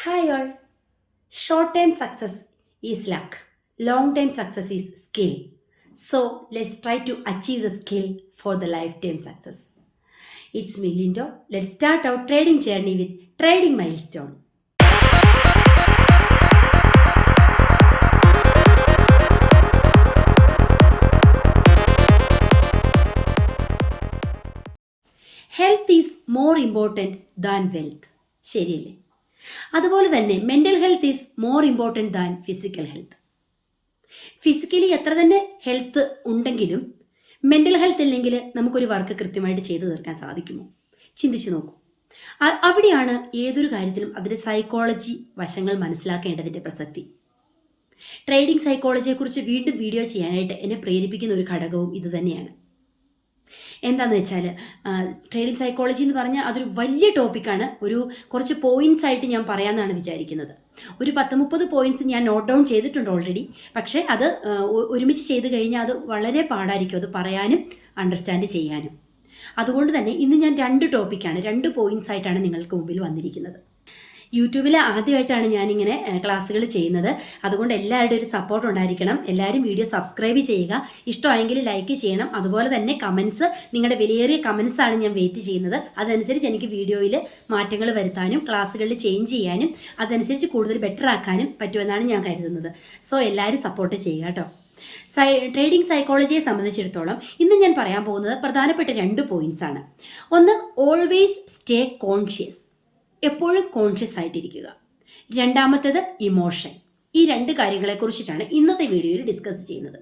Hi all. Short term success is luck. Long term success is skill. So let's try to achieve the skill for the lifetime success. It's me Lindo. Let's start our trading journey with trading milestone. Health is more important than wealth. ശരിയല്ലേ? അതുപോലെ തന്നെ mental health is more important than physical health. Physically എത്ര തന്നെ health ഉണ്ടെങ്കിലും mental health ഇല്ലെങ്കിൽ നമുക്കൊരു work കൃത്യമായിട്ട് ചെയ്തു തീർക്കാൻ സാധിക്കുമോ? ചിന്തിച്ചു നോക്കൂ. അവിടെയാണ് ഏതൊരു കാര്യത്തിലും അതിൻ്റെ സൈക്കോളജി വശങ്ങൾ മനസ്സിലാക്കേണ്ടതിൻ്റെ പ്രസക്തി. ട്രേഡിംഗ് സൈക്കോളജിയെക്കുറിച്ച് വീണ്ടും വീഡിയോ ചെയ്യാനായിട്ട് എന്നെ പ്രേരിപ്പിക്കുന്ന ഒരു ഘടകവും ഇത് തന്നെയാണ്. എന്താണെന്ന് വെച്ചാൽ ട്രേഡിംഗ് സൈക്കോളജി എന്ന് പറഞ്ഞാൽ അതൊരു വലിയ ടോപ്പിക്കാണ്. കുറച്ച് പോയിന്റ്സ് ആയിട്ട് ഞാൻ പറയാമെന്നാണ് വിചാരിക്കുന്നത്. ഒരു 10-30 പോയിന്റ്സ് ഞാൻ നോട്ട് ഡൗൺ ചെയ്തിട്ടുണ്ട് ഓൾറെഡി. പക്ഷേ അത് ഒരുമിച്ച് ചെയ്ത് കഴിഞ്ഞാൽ അത് വളരെ പാടായിരിക്കും അത് പറയാനും അണ്ടർസ്റ്റാൻഡ് ചെയ്യാനും. അതുകൊണ്ട് തന്നെ ഇന്ന് ഞാൻ 2 ടോപ്പിക്കാണ്, 2 പോയിന്റ്സ് ആയിട്ടാണ് നിങ്ങൾക്ക് മുമ്പിൽ വന്നിരിക്കുന്നത്. യൂട്യൂബിൽ ആദ്യമായിട്ടാണ് ഞാനിങ്ങനെ ക്ലാസ്സുകൾ ചെയ്യുന്നത്. അതുകൊണ്ട് എല്ലാവരുടെയും ഒരു സപ്പോർട്ട് ഉണ്ടായിരിക്കണം. എല്ലാവരും വീഡിയോ സബ്സ്ക്രൈബ് ചെയ്യുക, ഇഷ്ടമായെങ്കിൽ ലൈക്ക് ചെയ്യണം. അതുപോലെ തന്നെ കമൻസ്, നിങ്ങളുടെ വിലയേറിയ കമൻസാണ് ഞാൻ വെയിറ്റ് ചെയ്യുന്നത്. അതനുസരിച്ച് എനിക്ക് വീഡിയോയിൽ മാറ്റങ്ങൾ വരുത്താനും ക്ലാസ്സുകളിൽ ചേഞ്ച് ചെയ്യാനും അതനുസരിച്ച് കൂടുതൽ ബെറ്റർ ആക്കാനും പറ്റുമെന്നാണ് ഞാൻ കരുതുന്നത്. സോ എല്ലാവരും സപ്പോർട്ട് ചെയ്യുക കേട്ടോ. ട്രേഡിംഗ് സൈക്കോളജിയെ സംബന്ധിച്ചിടത്തോളം ഇന്ന് ഞാൻ പറയാൻ പോകുന്നത് പ്രധാനപ്പെട്ട 2 പോയിന്റ്സ് ആണ്. ഒന്ന്, ഓൾവേസ് സ്റ്റേ കോൺഷ്യസ്, എപ്പോഴും കോൺഷ്യസ് ആയിട്ടിരിക്കുക. രണ്ടാമത്തേത് ഇമോഷൻ. ഈ 2 കാര്യങ്ങളെക്കുറിച്ചിട്ടാണ് ഇന്നത്തെ വീഡിയോയിൽ ഡിസ്കസ് ചെയ്യുന്നത്.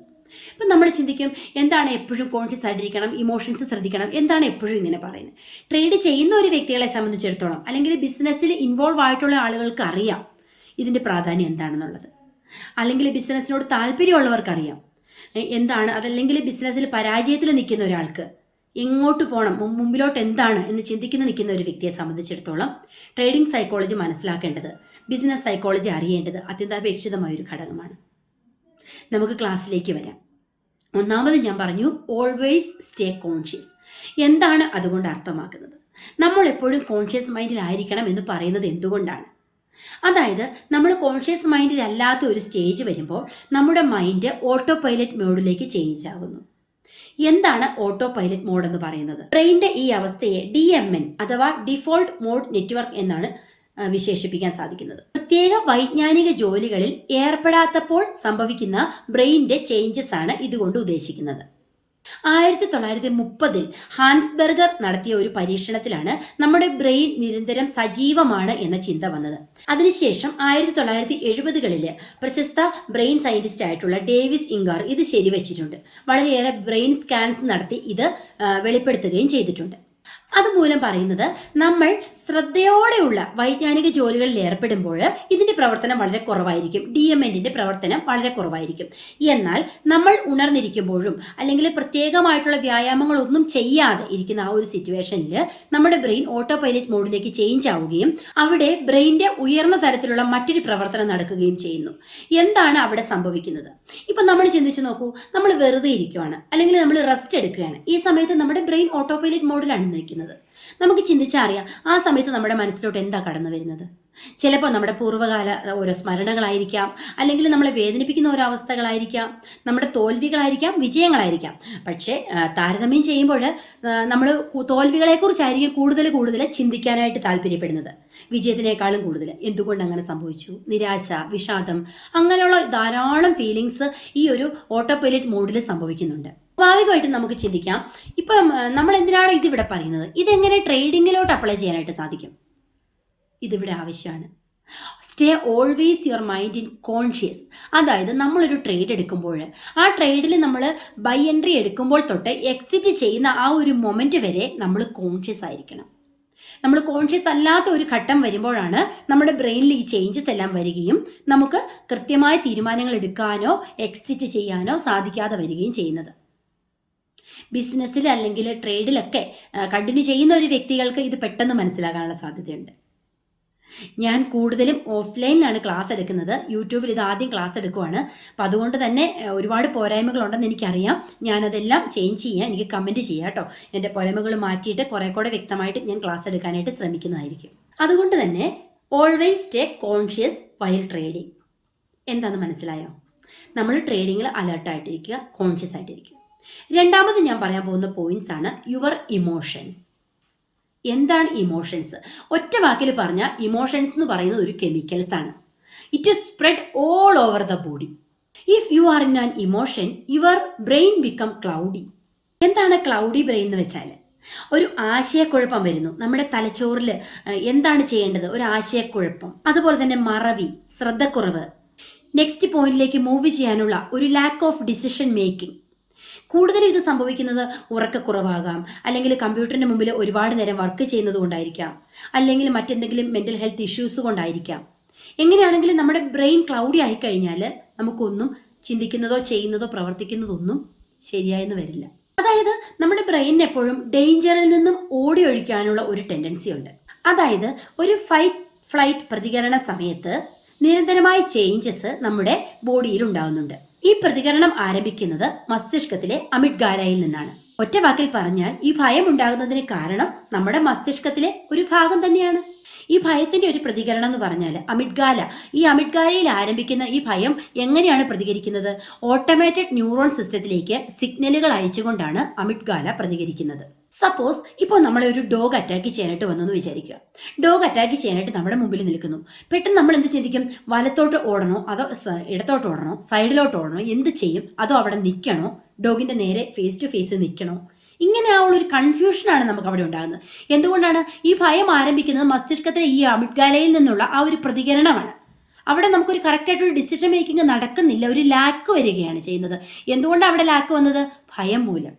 ഇപ്പം നമ്മൾ ചിന്തിക്കും, എന്താണ് എപ്പോഴും കോൺഷ്യസ് ആയിട്ടിരിക്കണം, ഇമോഷൻസ് ശ്രദ്ധിക്കണം, എന്താണ് എപ്പോഴും ഇങ്ങനെ പറയുന്നത്? ട്രേഡ് ചെയ്യുന്ന ഒരു വ്യക്തികളെ സംബന്ധിച്ചിടത്തോളം അല്ലെങ്കിൽ ബിസിനസ്സിൽ ഇൻവോൾവ് ആയിട്ടുള്ള ആളുകൾക്ക് അറിയാം ഇതിൻ്റെ പ്രാധാന്യം എന്താണെന്നുള്ളത്. അല്ലെങ്കിൽ ബിസിനസ്സിനോട് താല്പര്യമുള്ളവർക്കറിയാം എന്താണ് അതല്ലെങ്കിൽ ബിസിനസ്സിൽ പരാജയത്തിൽ നിൽക്കുന്ന ഒരാൾക്ക് എങ്ങോട്ട് പോകണം, മുമ്പിലോട്ട് എന്താണ് എന്ന് നിൽക്കുന്ന ഒരു വ്യക്തിയെ സംബന്ധിച്ചിടത്തോളം ട്രേഡിംഗ് സൈക്കോളജി മനസ്സിലാക്കേണ്ടത്, ബിസിനസ് സൈക്കോളജി അറിയേണ്ടത് അത്യന്താപേക്ഷിതമായൊരു ഘടകമാണ്. നമുക്ക് ക്ലാസ്സിലേക്ക് വരാം. ഒന്നാമത് ഞാൻ പറഞ്ഞു ഓൾവേസ് സ്റ്റേ കോൺഷ്യസ്. എന്താണ് അതുകൊണ്ട് അർത്ഥമാക്കുന്നത്? നമ്മൾ എപ്പോഴും കോൺഷ്യസ് മൈൻഡിലായിരിക്കണം എന്ന് പറയുന്നത് എന്തുകൊണ്ടാണ്? അതായത് നമ്മൾ കോൺഷ്യസ് മൈൻഡിലല്ലാത്ത ഒരു സ്റ്റേജ് വരുമ്പോൾ നമ്മുടെ മൈൻഡ് ഓട്ടോ പൈലറ്റ് മോഡിലേക്ക് ചേഞ്ച് ആകുന്നു. എന്താണ് ഓട്ടോ പൈലറ്റ് മോഡ് എന്ന് പറയുന്നത്? ബ്രെയിനിന്റെ ഈ അവസ്ഥയെ DMN അഥവാ ഡിഫോൾട്ട് മോഡ് നെറ്റ്വർക്ക് എന്നാണ് വിശേഷിപ്പിക്കാൻ സാധിക്കുന്നത്. പ്രത്യേക വൈജ്ഞാനിക ജോലികളിൽ ഏർപ്പെടാത്തപ്പോൾ സംഭവിക്കുന്ന ബ്രെയിനിന്റെ ചേഞ്ചസ് ആണ് ഇതുകൊണ്ട് ഉദ്ദേശിക്കുന്നത്. 1930 ഹാൻസ്ബെർഗർ നടത്തിയ ഒരു പരീക്ഷണത്തിലാണ് നമ്മുടെ ബ്രെയിൻ നിരന്തരം സജീവമാണ് എന്ന ചിന്ത വന്നത്. അതിനുശേഷം 1970കളിൽ പ്രശസ്ത ബ്രെയിൻ സയന്റിസ്റ്റ് ആയിട്ടുള്ള ഡേവിസ് ഇംഗാർ ഇത് ശരിവെച്ചിട്ടുണ്ട്. വളരെയേറെ ബ്രെയിൻ സ്കാൻസ് നടത്തി ഇത് വെളിപ്പെടുത്തുകയും ചെയ്തിട്ടുണ്ട്. അതുമൂലം പറയുന്നത് നമ്മൾ ശ്രദ്ധയോടെയുള്ള വൈജ്ഞാനിക ജോലികളിൽ ഏർപ്പെടുമ്പോൾ ഇതിന്റെ പ്രവർത്തനം വളരെ കുറവായിരിക്കും, DMNന്റെ പ്രവർത്തനം വളരെ കുറവായിരിക്കും. എന്നാൽ നമ്മൾ ഉണർന്നിരിക്കുമ്പോഴും അല്ലെങ്കിൽ പ്രത്യേകമായിട്ടുള്ള വ്യായാമങ്ങളൊന്നും ചെയ്യാതെ ഇരിക്കുന്ന ആ ഒരു സിറ്റുവേഷനിൽ നമ്മുടെ ബ്രെയിൻ ഓട്ടോ പൈലറ്റ് മോഡിലേക്ക് ചേഞ്ച് ആവുകയും അവിടെ ബ്രെയിനിന്റെ ഉയർന്ന തരത്തിലുള്ള മറ്റൊരു പ്രവർത്തനം നടക്കുകയും ചെയ്യുന്നു. എന്താണ് അവിടെ സംഭവിക്കുന്നത്? ഇപ്പം നമ്മൾ ചിന്തിച്ചു നോക്കൂ, നമ്മൾ വെറുതെ ഇരിക്കുകയാണ് അല്ലെങ്കിൽ നമ്മൾ റെസ്റ്റ് എടുക്കുകയാണ്. ഈ സമയത്ത് നമ്മുടെ ബ്രെയിൻ ഓട്ടോ പൈലറ്റ് മോഡിലാണ് നിൽക്കുന്നത്. നമുക്ക് ചിന്തിച്ചാൽ അറിയാം ആ സമയത്ത് നമ്മുടെ മനസ്സിലോട്ട് എന്താ കടന്നു വരുന്നത്. ചിലപ്പോൾ നമ്മുടെ പൂർവ്വകാല ഓരോ സ്മരണകളായിരിക്കാം, അല്ലെങ്കിൽ നമ്മളെ വേദനിപ്പിക്കുന്ന ഓരോ അവസ്ഥകളായിരിക്കാം, നമ്മുടെ തോൽവികളായിരിക്കാം, വിജയങ്ങളായിരിക്കാം. പക്ഷേ താരതമ്യം ചെയ്യുമ്പോൾ നമ്മൾ തോൽവികളെക്കുറിച്ചായിരിക്കും കൂടുതൽ ചിന്തിക്കാനായിട്ട് താല്പര്യപ്പെടുന്നത്, വിജയത്തിനേക്കാളും കൂടുതൽ. എന്തുകൊണ്ട് അങ്ങനെ സംഭവിച്ചു? നിരാശ, വിഷാദം, അങ്ങനെയുള്ള ധാരാളം ഫീലിങ്സ് ഈ ഒരു ഓട്ടോ പൈലറ്റ് മോഡിൽ സംഭവിക്കുന്നുണ്ട്. സ്വാഭാവികമായിട്ടും നമുക്ക് ചിന്തിക്കാം, ഇപ്പം നമ്മൾ എന്തിനാണ് ഇതിവിടെ പറയുന്നത്? ഇതെങ്ങനെ ട്രേഡിങ്ങിലോട്ട് അപ്ലൈ ചെയ്യാനായിട്ട് സാധിക്കും? ഇതിവിടെ ആവശ്യമാണ്. Stay always your mind in conscious. അതായത് നമ്മളൊരു ട്രേഡ് എടുക്കുമ്പോൾ ആ ട്രേഡിൽ നമ്മൾ ബൈ എൻട്രി എടുക്കുമ്പോൾ തൊട്ട് എക്സിറ്റ് ചെയ്യുന്ന ആ ഒരു മൊമെന്റ് വരെ നമ്മൾ കോൺഷ്യസ് ആയിരിക്കണം. നമ്മൾ കോൺഷ്യസ് അല്ലാത്ത ഒരു ഘട്ടം വരുമ്പോഴാണ് നമ്മുടെ ബ്രെയിനിൽ ഈ ചേഞ്ചസ് എല്ലാം വരികയും നമുക്ക് കൃത്യമായ തീരുമാനങ്ങൾ എടുക്കാനോ എക്സിറ്റ് ചെയ്യാനോ സാധിക്കാതെ വരികയും ചെയ്യുന്നത്. ബിസിനസ്സിൽ അല്ലെങ്കിൽ ട്രേഡിലൊക്കെ കണ്ടിന്യൂ ചെയ്യുന്ന ഒരു വ്യക്തികൾക്ക് ഇത് പെട്ടെന്ന് മനസ്സിലാകാനുള്ള സാധ്യതയുണ്ട്. ഞാൻ കൂടുതലും ഓഫ്ലൈനിലാണ് ക്ലാസ് എടുക്കുന്നത്. യൂട്യൂബിൽ ഇത് ആദ്യം ക്ലാസ് എടുക്കുവാണ്. അപ്പം അതുകൊണ്ട് തന്നെ ഒരുപാട് പോരായ്മകളുണ്ടെന്ന് എനിക്കറിയാം. ഞാനതെല്ലാം ചേഞ്ച് ചെയ്യാൻ എനിക്ക് കമൻറ്റ് ചെയ്യാം കേട്ടോ. എൻ്റെ പോരായ്മകൾ മാറ്റിയിട്ട് കുറേ കൂടെ വ്യക്തമായിട്ട് ഞാൻ ക്ലാസ് എടുക്കാനായിട്ട് ശ്രമിക്കുന്നതായിരിക്കും. അതുകൊണ്ട് തന്നെ always stay conscious while trading. എന്താണെന്ന് മനസ്സിലായോ? നമ്മൾ ട്രേഡിങ്ങിൽ അലേർട്ടായിട്ടിരിക്കുക, കോൺഷ്യസ് ആയിട്ടിരിക്കുക. രണ്ടാമത് ഞാൻ പറയാൻ പോകുന്ന പോയിന്റ്സ് ആണ് യുവർ ഇമോഷൻസ്. എന്താണ് ഇമോഷൻസ്? ഒറ്റ വാക്കിൽ പറഞ്ഞാൽ ഇമോഷൻസ് എന്ന് പറയുന്നത് ഒരു കെമിക്കൽസ് ആണ്. It is spread all over the body. If you are in an emotion your brain become cloudy. എന്താണ് ക്ലൗഡി ബ്രെയിൻ എന്ന് വെച്ചാൽ ഒരു ആശയക്കുഴപ്പം വരുന്നു നമ്മുടെ തലച്ചോറിൽ. എന്താണ് ചെയ്യേണ്ടത്? ഒരു ആശയക്കുഴപ്പം. അതുപോലെ തന്നെ മറവി, ശ്രദ്ധക്കുറവ്, നെക്സ്റ്റ് പോയിന്റിലേക്ക് മൂവ് ചെയ്യാനുള്ള ഒരു ലാക്ക് ഓഫ് ഡിസിഷൻ മേക്കിംഗ്. കൂടുതൽ ഇത് സംഭവിക്കുന്നത് ഉറക്കക്കുറവാകാം, അല്ലെങ്കിൽ കമ്പ്യൂട്ടറിന് മുമ്പിൽ ഒരുപാട് നേരം വർക്ക് ചെയ്യുന്നത് കൊണ്ടായിരിക്കാം, അല്ലെങ്കിൽ മറ്റെന്തെങ്കിലും മെന്റൽ ഹെൽത്ത് ഇഷ്യൂസ് കൊണ്ടായിരിക്കാം. എങ്ങനെയാണെങ്കിലും നമ്മുടെ ബ്രെയിൻ ക്ലൗഡി ആയിക്കഴിഞ്ഞാൽ നമുക്കൊന്നും ചിന്തിക്കുന്നതോ ചെയ്യുന്നതോ പ്രവർത്തിക്കുന്നതൊന്നും ശരിയായെന്ന് വരില്ല. അതായത് നമ്മുടെ ബ്രെയിനിന് എപ്പോഴും ഡേഞ്ചറിൽ നിന്നും ഓടി ഒഴിക്കാനുള്ള ഒരു ടെൻഡൻസി ഉണ്ട്. അതായത് ഒരു ഫൈറ്റ് ഫ്ലൈറ്റ് പ്രതികരണ സമയത്ത് നിരന്തരമായ ചേഞ്ചസ് നമ്മുടെ ബോഡിയിൽ ഉണ്ടാകുന്നുണ്ട്. ഈ പ്രതികരണം ആരംഭിക്കുന്നത് മസ്തിഷ്കത്തിലെ അമിഗ്ഡാലയിൽ നിന്നാണ്. ഒറ്റ വാക്കിൽ പറഞ്ഞാൽ ഈ ഭയം ഉണ്ടാകുന്നതിന് കാരണം നമ്മുടെ മസ്തിഷ്കത്തിലെ ഒരു ഭാഗം തന്നെയാണ്. ഈ ഭയത്തിന്റെ ഒരു പ്രതികരണം എന്ന് പറഞ്ഞാൽ അമിഗ്ഡാല. ഈ അമിഗ്ഡാലയിൽ ആരംഭിക്കുന്ന ഈ ഭയം എങ്ങനെയാണ് പ്രതികരിക്കുന്നത്? ഓട്ടോമേറ്റഡ് ന്യൂറോൺ സിസ്റ്റത്തിലേക്ക് സിഗ്നലുകൾ അയച്ചുകൊണ്ടാണ് അമിഗ്ഡാല പ്രതികരിക്കുന്നത്. സപ്പോസ് ഇപ്പോൾ നമ്മളെ ഒരു ഡോഗ് അറ്റാക്ക് ചെയ്യാനായിട്ട് വന്നെന്ന് വിചാരിക്കുക. ഡോഗ് അറ്റാക്ക് ചെയ്യാനായിട്ട് നമ്മുടെ മുമ്പിൽ നിൽക്കുന്നു. പെട്ടെന്ന് നമ്മൾ എന്ത് ചിന്തിക്കും? വലത്തോട്ട് ഓടണോ അതോ ഇടത്തോട്ട് ഓടണോ, സൈഡിലോട്ട് ഓടണോ, എന്ത് ചെയ്യും? അതോ അവിടെ നിൽക്കണോ, ഡോഗിന്റെ നേരെ ഫേസ് ടു ഫേസ് നിൽക്കണോ? ഇങ്ങനെയുള്ള ഒരു കൺഫ്യൂഷനാണ് നമുക്ക് അവിടെ ഉണ്ടാകുന്നത്. എന്തുകൊണ്ടാണ്? ഈ ഭയം ആരംഭിക്കുന്നത് മസ്തിഷ്കത്തിലെ ഈ അമിഗ്ഡാലയിൽ നിന്നുള്ള ആ ഒരു പ്രതികരണമാണ്. അവിടെ നമുക്കൊരു കറക്റ്റായിട്ടൊരു ഡിസിഷൻ മേക്കിംഗ് നടക്കുന്നില്ല, ഒരു ലാക്ക് വരികയാണ് ചെയ്യുന്നത്. എന്തുകൊണ്ടാണ് അവിടെ ലാക്ക് വന്നത്? ഭയം മൂലം.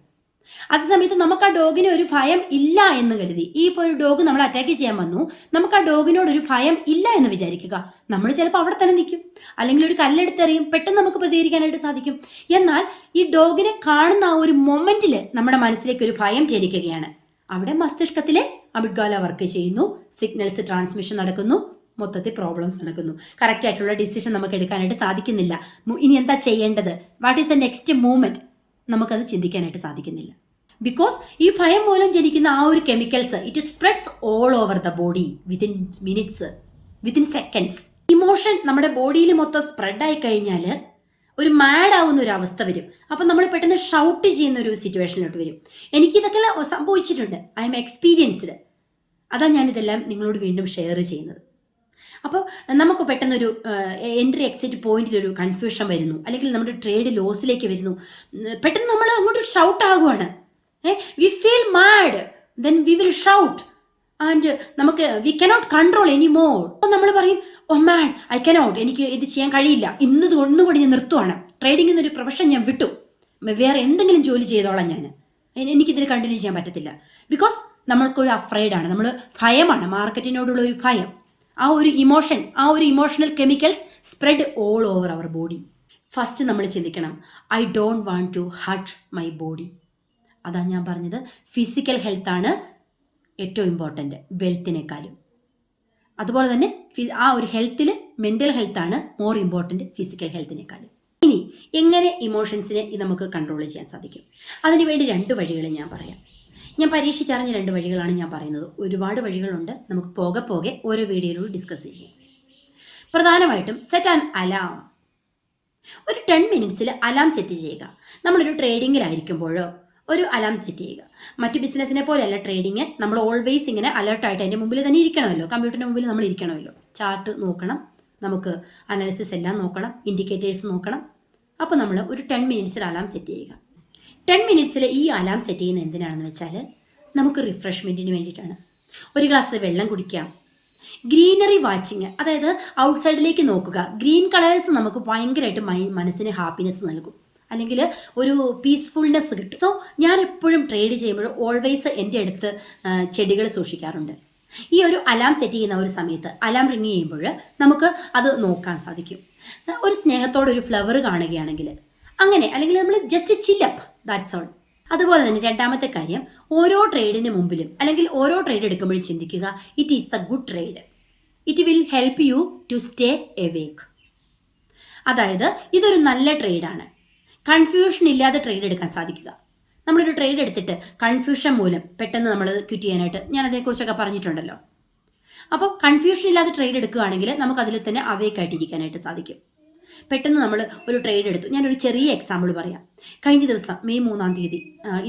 അതേസമയത്ത് നമുക്ക് ആ ഡോഗിന് ഒരു ഭയം ഇല്ല എന്ന് കരുതി, ഈ ഇപ്പോൾ ഒരു ഡോഗ് നമ്മൾ അറ്റാക്ക് ചെയ്യാൻ വന്നു, നമുക്ക് ആ ഡോഗിനോട് ഒരു ഭയം ഇല്ല എന്ന് വിചാരിക്കുക, നമ്മൾ ചിലപ്പോൾ അവിടെ തന്നെ നിൽക്കും, അല്ലെങ്കിൽ ഒരു കല്ലെടുത്തെറിയും, പെട്ടെന്ന് നമുക്ക് പ്രതികരിക്കാനായിട്ട് സാധിക്കും. എന്നാൽ ഈ ഡോഗിനെ കാണുന്ന ആ ഒരു മൊമെന്റിൽ നമ്മുടെ മനസ്സിലേക്ക് ഒരു ഭയം ജനിക്കുകയാണ്. അവിടെ മസ്തിഷ്കത്തിലെ അമിഗ്ഡാല വർക്ക് ചെയ്യുന്നു, സിഗ്നൽസ് ട്രാൻസ്മിഷൻ നടക്കുന്നു, മൊത്തത്തിൽ പ്രോബ്ലംസ് നടക്കുന്നു. കറക്റ്റ് ആയിട്ടുള്ള ഡിസിഷൻ നമുക്ക് എടുക്കാനായിട്ട് സാധിക്കുന്നില്ല. ഇനി എന്താ ചെയ്യേണ്ടത്, what is the next movement, നമുക്കത് ചിന്തിക്കാനായിട്ട് സാധിക്കുന്നില്ല. ബിക്കോസ് ഈ ഭയം മൂലം ജനിക്കുന്ന ആ ഒരു chemicals it spreads all over the body within minutes, within seconds. Emotion നമ്മുടെ ബോഡിയിൽ മൊത്തം സ്പ്രെഡായി കഴിഞ്ഞാൽ ഒരു മാഡ് ആവുന്ന ഒരു അവസ്ഥ വരും. അപ്പം നമ്മൾ പെട്ടെന്ന് ഷൗട്ട് ചെയ്യുന്ന ഒരു സിറ്റുവേഷനിലോട്ട് വരും. എനിക്കിതൊക്കെ സംഭവിച്ചിട്ടുണ്ട്, ഐ എം എക്സ്പീരിയൻസ്ഡ്. അതാണ് ഞാനിതെല്ലാം നിങ്ങളോട് വീണ്ടും ഷെയർ ചെയ്യുന്നത്. അപ്പോൾ നമുക്ക് പെട്ടെന്നൊരു എൻട്രി എക്സിറ്റ് പോയിന്റിലൊരു കൺഫ്യൂഷൻ വരുന്നു, അല്ലെങ്കിൽ നമ്മുടെ ട്രേഡ് ലോസിലേക്ക് വരുന്നു. പെട്ടെന്ന് നമ്മൾ അങ്ങോട്ട് ഷൗട്ട് ആകുവാണ്. We feel mad, then we will shout and നമുക്ക് we cannot control any more. അപ്പം നമ്മൾ പറയും, ഓ മാഡ്, ഐ കനോട്ട്, എനിക്ക് ഇത് ചെയ്യാൻ കഴിയില്ല, ഒന്നുകൂടി ഞാൻ നിർത്തുവാണ്, ട്രേഡിംഗ് എന്നൊരു പ്രൊഫഷൻ ഞാൻ വിട്ടു, വേറെ എന്തെങ്കിലും ജോലി ചെയ്തോളാം, എനിക്കിതിന് കണ്ടിന്യൂ ചെയ്യാൻ പറ്റത്തില്ല. ബിക്കോസ് നമ്മൾക്കൊരു അഫ്രൈഡാണ്, നമ്മൾ ഭയമാണ്, മാർക്കറ്റിനോടുള്ള ഒരു ഭയം. ആ ഒരു emotional chemicals spread all over our body. First നമ്മൾ ചിന്തിക്കണം, I don't want to hurt my body. അതാണ് ഞാൻ പറഞ്ഞത്, ഫിസിക്കൽ ഹെൽത്താണ് ഏറ്റവും ഇമ്പോർട്ടൻ്റ് വെൽത്തിനേക്കാളും. അതുപോലെ തന്നെ ആ ഒരു ഹെൽത്തിൽ മെൻ്റൽ ഹെൽത്താണ് മോർ ഇമ്പോർട്ടൻ്റ് ഫിസിക്കൽ ഹെൽത്തിനേക്കാളും. ഇനി എങ്ങനെ ഇമോഷൻസിനെ നമുക്ക് കൺട്രോൾ ചെയ്യാൻ സാധിക്കും? അതിനുവേണ്ടി 2 വഴികൾ ഞാൻ പറയാം. ഞാൻ പരീക്ഷിച്ചറിഞ്ഞ 2 വഴികളാണ് ഞാൻ പറയുന്നത്. ഒരുപാട് വഴികളുണ്ട്, നമുക്ക് പോകെ ഓരോ വീഡിയോയിലൂടെ ഡിസ്കസ് ചെയ്യാം. പ്രധാനമായിട്ടും സെറ്റ് ആൻ അലാം. ഒരു 10 മിനിറ്റ്സിൽ അലാം സെറ്റ് ചെയ്യുക. നമ്മളൊരു ട്രേഡിങ്ങിലായിരിക്കുമ്പോഴോ ഒരു അലാം സെറ്റ് ചെയ്യുക. മറ്റ് ബിസിനസ്സിനെ പോലെയല്ല ട്രേഡിങ്, നമ്മൾ ഓൾവേസ് ഇങ്ങനെ അലേർട്ടായിട്ട് അതിൻ്റെ മുമ്പിൽ തന്നെ ഇരിക്കണമല്ലോ, കമ്പ്യൂട്ടറിൻ്റെ മുമ്പിൽ നമ്മൾ ഇരിക്കണമല്ലോ. ചാർട്ട് നോക്കണം, നമുക്ക് അനാലിസിസ് എല്ലാം നോക്കണം, ഇൻഡിക്കേറ്റേഴ്സ് നോക്കണം. അപ്പോൾ നമ്മൾ ഒരു 10 മിനിറ്റ്സിൽ അലാം സെറ്റ് ചെയ്യുക. 10 മിനിറ്റ്സിൽ ഈ അലാം സെറ്റ് ചെയ്യുന്നത് എന്തിനാണെന്ന് വെച്ചാൽ നമുക്ക് റിഫ്രഷ്മെൻറ്റിന് വേണ്ടിയിട്ടാണ്. ഒരു ഗ്ലാസ് വെള്ളം കുടിക്കാം. ഗ്രീനറി വാച്ചിങ്, അതായത് ഔട്ട്സൈഡിലേക്ക് നോക്കുക. ഗ്രീൻ കളേഴ്സ് നമുക്ക് ഭയങ്കരമായിട്ട് മനസ്സിന് ഹാപ്പിനെസ് നൽകും, അല്ലെങ്കിൽ ഒരു പീസ്ഫുൾനെസ് കിട്ടും. സോ ഞാൻ എപ്പോഴും ട്രേഡ് ചെയ്യുമ്പോൾ ഓൾവേസ് എൻ്റെ അടുത്ത് ചെടികൾ സൂക്ഷിക്കാറുണ്ട്. ഈ ഒരു അലാം സെറ്റ് ചെയ്യുന്ന ഒരു സമയത്ത് അലാം റിങ് ചെയ്യുമ്പോൾ നമുക്ക് അത് നോക്കാൻ സാധിക്കും. ഒരു സ്നേഹത്തോടെ ഒരു ഫ്ലവർ കാണുകയാണെങ്കിൽ അങ്ങനെ, അല്ലെങ്കിൽ നമ്മൾ ജസ്റ്റ് ചില്ലപ്പ്, ദാറ്റ്സ് ഓൾ. അതുപോലെ തന്നെ രണ്ടാമത്തെ കാര്യം, ഓരോ ട്രേഡിന് മുമ്പിലും അല്ലെങ്കിൽ ഓരോ ട്രേഡ് എടുക്കുമ്പോഴും ചിന്തിക്കുക, it is the good trade, it will help you to stay awake. അതായത് ഇതൊരു നല്ല ട്രേഡാണ്, കൺഫ്യൂഷൻ ഇല്ലാതെ ട്രേഡ് എടുക്കാൻ സാധിക്കുക. നമ്മളൊരു ട്രേഡ് എടുത്തിട്ട് കൺഫ്യൂഷൻ മൂലം പെട്ടെന്ന് നമ്മൾ ക്വിറ്റ് ചെയ്യാനായിട്ട് ഞാൻ അതേക്കുറിച്ചൊക്കെ പറഞ്ഞിട്ടുണ്ടല്ലോ. അപ്പോൾ കൺഫ്യൂഷൻ ഇല്ലാതെ ട്രേഡ് എടുക്കുകയാണെങ്കിൽ നമുക്ക് അതിൽ തന്നെ അവയ്ക്കായിട്ടിരിക്കാനായിട്ട് സാധിക്കും. പെട്ടെന്ന് നമ്മൾ ഒരു ട്രേഡ് എടുത്തു. ഞാനൊരു ചെറിയ എക്സാമ്പിൾ പറയാം. കഴിഞ്ഞ ദിവസം മെയ് 3-ാം തീയതി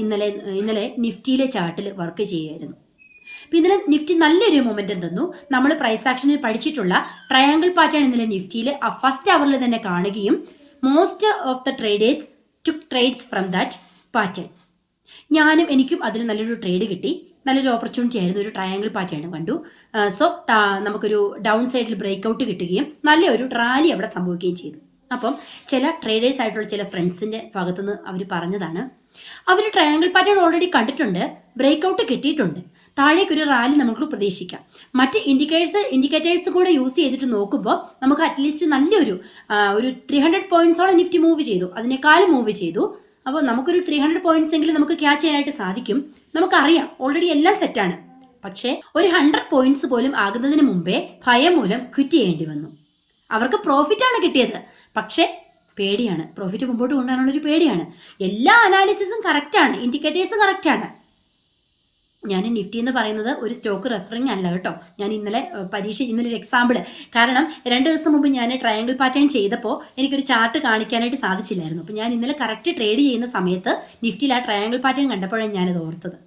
ഇന്നലെ നിഫ്റ്റിയിലെ ചാർട്ടിൽ വർക്ക് ചെയ്യുകയായിരുന്നു. അപ്പോൾ ഇന്നലെ നിഫ്റ്റി നല്ലൊരു മൊമെൻറ്റം തന്നു. നമ്മൾ പ്രൈസ് ആക്ഷനിൽ പഠിച്ചിട്ടുള്ള ട്രയാങ്കിൾ പാറ്റേൺ ഇന്നലെ നിഫ്റ്റിയിൽ ആ ഫസ്റ്റ് അവറിൽ തന്നെ കാണുകയും most of the traders took trades from that pattern. എനിക്കും അതിൽ നല്ലൊരു ട്രേഡ് കിട്ടി. നല്ലൊരു ഓപ്പർച്യൂണിറ്റി ആയിരുന്നു. ഒരു ട്രയാങ്കിൾ പാറ്റേൺ കണ്ടു. സോ നമുക്കൊരു ഡൗൺ സൈഡിൽ ബ്രേക്ക്ഔട്ട് കിട്ടുകയും നല്ലൊരു റാലി അവിടെ സംഭവിക്കുകയും ചെയ്തു. അപ്പം ചില ട്രേഡേഴ്സ് ആയിട്ടുള്ള ചില ഫ്രണ്ട്സിൻ്റെ ഭാഗത്തുനിന്ന് അവർ പറഞ്ഞതാണ്, അവർ ട്രയാങ്കിൾ പാറ്റേൺ ഓൾറെഡി കണ്ടിട്ടുണ്ട്, ബ്രേക്ക്ഔട്ട് കിട്ടിയിട്ടുണ്ട്, താഴേക്കൊരു റാലി നമുക്ക് പ്രതീക്ഷിക്കാം. മറ്റ് ഇൻഡിക്കേറ്റേഴ്സ് കൂടെ യൂസ് ചെയ്തിട്ട് നോക്കുമ്പോൾ നമുക്ക് അറ്റ്ലീസ്റ്റ് നല്ലൊരു 300 പോയിന്റ്സോളം നിഫ്റ്റി മൂവ് ചെയ്തു, അതിനേക്കാളും മൂവ് ചെയ്തു. അപ്പോൾ നമുക്കൊരു 300 പോയിന്റ്സ് എങ്കിലും നമുക്ക് ക്യാച്ച് ചെയ്യാനായിട്ട് സാധിക്കും. നമുക്കറിയാം ഓൾറെഡി എല്ലാം സെറ്റാണ്. പക്ഷേ ഒരു 100 പോയിന്റ്സ് പോലും ആകുന്നതിന് മുമ്പേ ഭയം മൂലം ക്വിറ്റ് ചെയ്യേണ്ടി വന്നു. അവർക്ക് പ്രോഫിറ്റാണ് കിട്ടിയത്, പക്ഷേ പേടിയാണ്. പ്രോഫിറ്റ് മുമ്പോട്ട് കൊണ്ടുപോകാനുള്ളൊരു പേടിയാണ്. എല്ലാ അനാലിസിസും കറക്റ്റാണ്, ഇൻഡിക്കേറ്റേഴ്സും കറക്റ്റാണ്. ഞാൻ നിഫ്റ്റി എന്ന് പറയുന്നത് ഒരു സ്റ്റോക്ക് റെഫറിങ് അല്ല കേട്ടോ. ഞാൻ ഇന്നലെ ഒരു എക്സാമ്പിൾ, കാരണം 2 ദിവസം മുമ്പ് ഞാൻ ട്രയാങ്കിൾ പാറ്റേൺ ചെയ്തപ്പോൾ എനിക്കൊരു ചാർട്ട് കാണിക്കാനായിട്ട് സാധിച്ചില്ലായിരുന്നു. അപ്പോൾ ഞാൻ ഇന്നലെ കറക്റ്റ് ട്രേഡ് ചെയ്യുന്ന സമയത്ത് നിഫ്റ്റിയിൽ ആ ട്രയാങ്കിൾ പാറ്റേൺ കണ്ടപ്പോഴാണ് ഞാനത് ഓർത്തത്.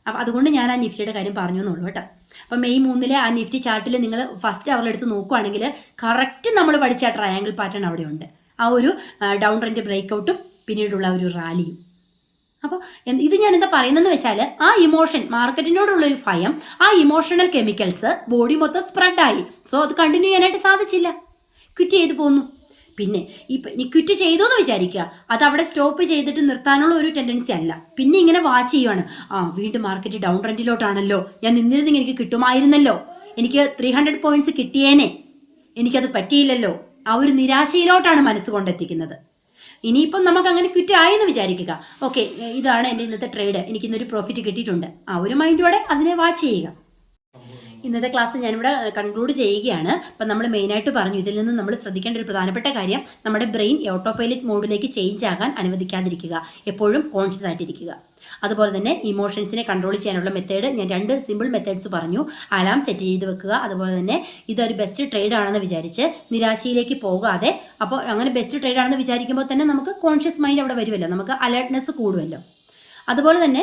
അപ്പം അതുകൊണ്ട് ഞാൻ ആ നിഫ്റ്റിയുടെ കാര്യം പറഞ്ഞു എന്നുള്ളൂ കേട്ടോ. അപ്പം മെയ് 3 ആ നിഫ്റ്റി ചാർട്ടിൽ നിങ്ങൾ ഫസ്റ്റ് അവറിലെടുത്ത് നോക്കുകയാണെങ്കിൽ കറക്റ്റ് നമ്മൾ പഠിച്ച ആ ട്രയാങ്കിൾ പാറ്റേൺ അവിടെ ഉണ്ട്. ആ ഒരു ഡൗൺ ട്രെൻഡ് ബ്രേക്ക്ഔട്ടും പിന്നീടുള്ള ഒരു റാലിയും. അപ്പോൾ ഇത് ഞാൻ എന്താ പറയുന്നതെന്ന് വെച്ചാൽ, ആ ഇമോഷൻ, മാർക്കറ്റിനോടുള്ളൊരു ഭയം, ആ ഇമോഷണൽ കെമിക്കൽസ് ബോഡി മൊത്തം സ്പ്രെഡായി. സോ അത് കണ്ടിന്യൂ ചെയ്യാനായിട്ട് സാധിച്ചില്ല, ക്വിറ്റ് ചെയ്ത് പോന്നു. പിന്നെ ഇനി ക്വിറ്റ് ചെയ്തു എന്ന് വിചാരിക്കുക, അത് അവിടെ സ്റ്റോപ്പ് ചെയ്തിട്ട് നിർത്താനുള്ള ഒരു ടെൻഡൻസി അല്ല. പിന്നെ ഇങ്ങനെ വാച്ച് ചെയ്യുവാണ്, വീണ്ടും മാർക്കറ്റ് ഡൗൺ ട്രെൻഡിലോട്ടാണല്ലോ, ഞാൻ നിന്നിരുന്നെങ്കിൽ എനിക്ക് കിട്ടുമായിരുന്നല്ലോ, എനിക്ക് 300 പോയിന്റ്സ് കിട്ടിയേനെ, എനിക്കത് പറ്റിയില്ലല്ലോ. ആ ഒരു നിരാശയിലോട്ടാണ് മനസ്സുകൊണ്ടെത്തിക്കുന്നത്. ഇനിയിപ്പം നമുക്ക് അങ്ങനെ ക്വിറ്റ് ആയെന്ന് വിചാരിക്കുക, ഓക്കെ ഇതാണ് എൻ്റെ ഇന്നത്തെ ട്രേഡ്, എനിക്ക് ഇന്നൊരു പ്രോഫിറ്റ് കിട്ടിയിട്ടുണ്ട്, ആ ഒരു മൈൻഡോടെ അതിനെ വാച്ച് ചെയ്യുക. ഇന്നത്തെ ക്ലാസ് ഞാനിവിടെ കൺക്ലൂഡ് ചെയ്യുകയാണ്. അപ്പം നമ്മൾ മെയിനായിട്ട് പറഞ്ഞു, ഇതിൽ നിന്ന് നമ്മൾ ശ്രദ്ധിക്കേണ്ട ഒരു പ്രധാനപ്പെട്ട കാര്യം, നമ്മുടെ ബ്രെയിൻ ഓട്ടോ പൈലറ്റ് മോഡിലേക്ക് ചേഞ്ച് ആകാൻ അനുവദിക്കാതിരിക്കുക, എപ്പോഴും കോൺഷ്യസ് ആയിട്ടിരിക്കുക. അതുപോലെ തന്നെ ഇമോഷൻസിനെ കൺട്രോൾ ചെയ്യാനുള്ള മെത്തേഡ് ഞാൻ 2 സിമ്പിൾ മെത്തേഡ്സ് പറഞ്ഞു. അലാം സെറ്റ് ചെയ്ത് വെക്കുക, അതുപോലെ തന്നെ ഇതൊരു ബെസ്റ്റ് ട്രേഡ് ആണെന്ന് വിചാരിച്ച് നിരാശയിലേക്ക് പോകാതെ, അപ്പോൾ അങ്ങനെ ബെസ്റ്റ് ട്രേഡ് ആണെന്ന് വിചാരിക്കുമ്പോൾ തന്നെ നമുക്ക് കോൺഷ്യസ് മൈൻഡ് അവിടെ വരുമല്ലോ, നമുക്ക് അലേർട്ട്നെസ് കൂടുമല്ലോ. അതുപോലെ തന്നെ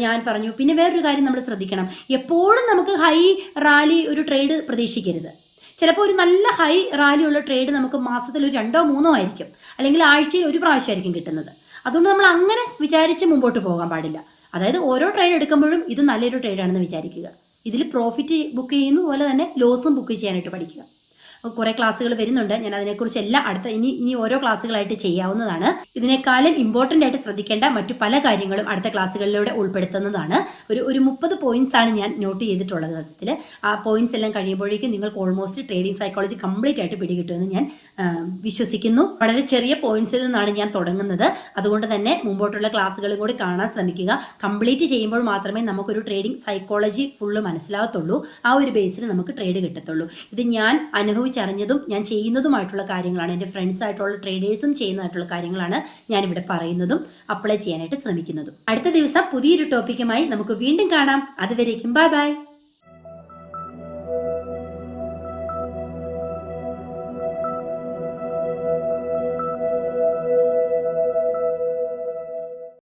ഞാൻ പറഞ്ഞു, പിന്നെ വേറൊരു കാര്യം നമ്മൾ ശ്രദ്ധിക്കണം, എപ്പോഴും നമുക്ക് ഹൈ റാലി ഒരു ട്രേഡ് പ്രതീക്ഷിക്കരുത്. ചിലപ്പോൾ ഒരു നല്ല ഹൈ റാലിയുള്ള ട്രേഡ് നമുക്ക് മാസത്തിൽ ഒരു 2-3 ആയിരിക്കും, അല്ലെങ്കിൽ ആഴ്ചയിൽ ഒരു പ്രാവശ്യമായിരിക്കും കിട്ടുന്നത്. അതുകൊണ്ട് നമ്മൾ അങ്ങനെ വിചാരിച്ച് മുമ്പോട്ട് പോകാൻ പാടില്ല. അതായത് ഓരോ ട്രേഡ് എടുക്കുമ്പോഴും ഇത് നല്ലൊരു ട്രേഡാണെന്ന് വിചാരിക്കുക. ഇതിൽ പ്രോഫിറ്റ് ബുക്ക് ചെയ്യുന്ന പോലെ തന്നെ ലോസും ബുക്ക് ചെയ്യാനായിട്ട് പഠിക്കുക. കുറേ ക്ലാസ്സുകൾ വരുന്നുണ്ട്, ഞാൻ അതിനെക്കുറിച്ച് എല്ലാം ഇനി ഓരോ ക്ലാസ്സുകളായിട്ട് ചെയ്യാവുന്നതാണ്. ഇതിനേക്കാളും ഇമ്പോർട്ടൻ്റ് ആയിട്ട് ശ്രദ്ധിക്കേണ്ട മറ്റു പല കാര്യങ്ങളും അടുത്ത ക്ലാസ്സുകളിലൂടെ ഉൾപ്പെടുത്തുന്നതാണ്. ഒരു 30 പോയിന്റ്സ് ആണ് ഞാൻ നോട്ട് ചെയ്തിട്ടുള്ളത്. സത്യത്തിൽ ആ പോയിന്റ്സ് എല്ലാം കഴിയുമ്പോഴേക്കും നിങ്ങൾക്ക് ഓൾമോസ്റ്റ് ട്രേഡിംഗ് സൈക്കോളജി കംപ്ലീറ്റ് ആയിട്ട് പിടികിട്ടുമെന്ന് ഞാൻ വിശ്വസിക്കുന്നു. വളരെ ചെറിയ പോയിന്റ്സിൽ നിന്നാണ് ഞാൻ തുടങ്ങുന്നത്. അതുകൊണ്ട് തന്നെ മുമ്പോട്ടുള്ള ക്ലാസ്സുകളും കൂടി കാണാൻ ശ്രമിക്കുക. കംപ്ലീറ്റ് ചെയ്യുമ്പോൾ മാത്രമേ നമുക്കൊരു ട്രേഡിംഗ് സൈക്കോളജി ഫുള്ള് മനസ്സിലാകത്തുള്ളൂ. ആ ഒരു ബേസിൽ നമുക്ക് ട്രേഡ് കിട്ടത്തുള്ളൂ. ഇത് ഞാൻ അനുഭവിച്ചറിഞ്ഞതും ഞാൻ ചെയ്യുന്നതുമായിട്ടുള്ള കാര്യങ്ങളാണ്. എൻ്റെ ഫ്രണ്ട്സ് ആയിട്ടുള്ള ട്രേഡേഴ്സും ചെയ്യുന്നതായിട്ടുള്ള കാര്യങ്ങളാണ് ഞാനിവിടെ പറയുന്നതും അപ്ലൈ ചെയ്യാനായിട്ട് ശ്രമിക്കുന്നതും. അടുത്ത ദിവസം പുതിയൊരു ടോപ്പിക്കുമായി നമുക്ക് വീണ്ടും കാണാം. അതുവരേക്കും ബൈ ബൈ.